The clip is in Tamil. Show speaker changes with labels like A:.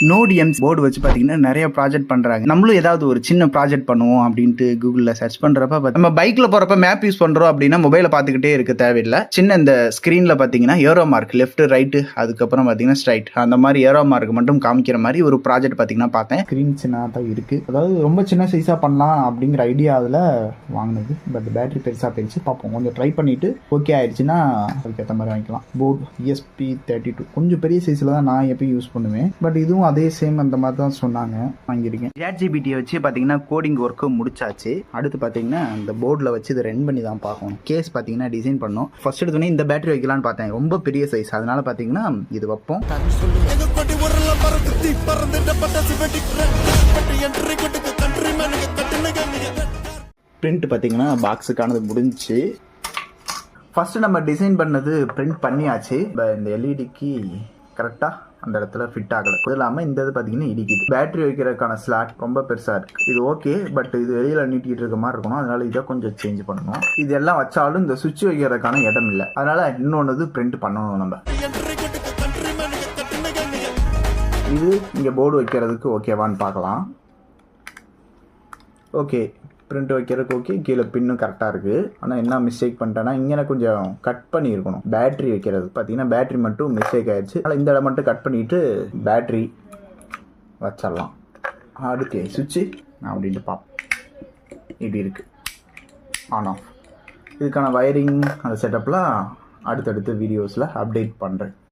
A: நோடிஎம்ஸ் போர்டு வச்சு பார்த்தீங்கன்னா நிறைய ப்ராஜெக்ட் பண்ணுறாங்க. நம்மளும் ஏதாவது ஒரு சின்ன ப்ராஜெக்ட் பண்ணுவோம் அப்படின்ட்டு கூகுளில் சர்ச் பண்ணுறப்ப நம்ம பைக்கில் போகிறப்ப மேப் யூஸ் பண்ணுறோம் அப்படின்னா மொபைலை பார்த்துக்கிட்டே இருக்க தேவையில்லை. சின்ன இந்த ஸ்க்ரீனில் பார்த்தீங்கன்னா ஏரோ மார்க் லெஃப்ட் ரைட்டு அதுக்கப்புறம் பார்த்தீங்கன்னா ஸ்ட்ரைட் அந்த மாதிரி ஏரோ மார்க் மட்டும் காமிக்கிற மாதிரி ஒரு ப்ராஜெக்ட் பார்த்தீங்கன்னா பார்த்தேன். ஸ்க்ரீன் சின்னதாக தான் இருக்குது. அதாவது ரொம்ப சின்ன சைஸாக பண்ணலாம் அப்படிங்கிற ஐடியாவில் வாங்கினது. பட் பேட்டரி பெருசாக போயிடுச்சு. பார்ப்போம், கொஞ்சம் ட்ரை பண்ணிவிட்டு ஓகே ஆயிடுச்சுன்னா அதுக்கேற்ற மாதிரி வாங்கிக்கலாம். போர்டு ESP32 கொஞ்சம் பெரிய சைஸில் தான் நான் எப்பயும் யூஸ் பண்ணுவேன். பட் இதுவும் அதே சேம் அந்த மாதிரி தான் சொன்னாங்க. வாங்கியிருக்கேன். ChatGPT வச்சு பார்த்தீங்கன்னா கோடிங் ஒர்க்கு முடிச்சாச்சு. அடுத்து பார்த்தீங்கன்னா இந்த போர்டில் வச்சு இதை ரன் பண்ணி தான் பார்க்கணும். கேஸ் பார்த்தீங்கன்னா டிசைன் பண்ணணும். ஃபர்ஸ்ட் எடுத்தோடனே இந்த பேட்டரி வைக்கலான்னு பார்த்தேன். ரொம்ப பெரிய சைஸ், அதனால பார்த்தீங்கன்னா இது வைப்போம். பிரிண்ட் பார்த்தீங்கன்னா பாக்ஸுக்கானது முடிஞ்சிச்சு. ஃபர்ஸ்ட் நம்ம டிசைன் பண்ணது பிரிண்ட் பண்ணியாச்சு. இந்த எல்இடிக்கு கரெக்டாக அந்த இடத்துல ஃபிட் ஆகலை. அது இல்லாமல் இந்த இது பார்த்தீங்கன்னா இடிக்குது. பேட்டரி வைக்கிறதுக்கான ஸ்லாட் ரொம்ப பெருசாக இருக்குது. இது ஓகே, பட் இது வெளியில் நீட்டிகிட்டு இருக்க மாதிரி இருக்கணும். அதனால இதை கொஞ்சம் சேஞ்ச் பண்ணணும். இது எல்லாம் வச்சாலும் இந்த சுவிட்ச் வைக்கிறதுக்கான இடம் இல்லை. அதனால இன்னொன்று பிரிண்ட் பண்ணணும். நம்ம இது இங்கே போர்டு வைக்கிறதுக்கு ஓகேவான்னு பார்க்கலாம். ஓகே, பிரிண்ட் வைக்கிறதுக்கு ஓகே. கீழே பின்னும் கரெக்டாக இருக்குது. ஆனால் என்ன மிஸ்டேக் பண்ணிட்டேன்னா இங்கே கொஞ்சம் கட் பண்ணியிருக்கணும். பேட்டரி வைக்கிறது பார்த்தீங்கன்னா பேட்டரி மட்டும் மிஸ்டேக் ஆயிடுச்சு. அதனால் இந்த இடம் மட்டும் கட் பண்ணிவிட்டு பேட்டரி வச்சிடலாம். அடுத்து சுவிட்சு அப்படின்ட்டு பார்ப்போம். இப்படி இருக்குது ஆன் ஆஃப். இதுக்கான வயரிங் அந்த செட்டப்லாம் அடுத்தடுத்த வீடியோஸில் அப்டேட் பண்ணுறேன்.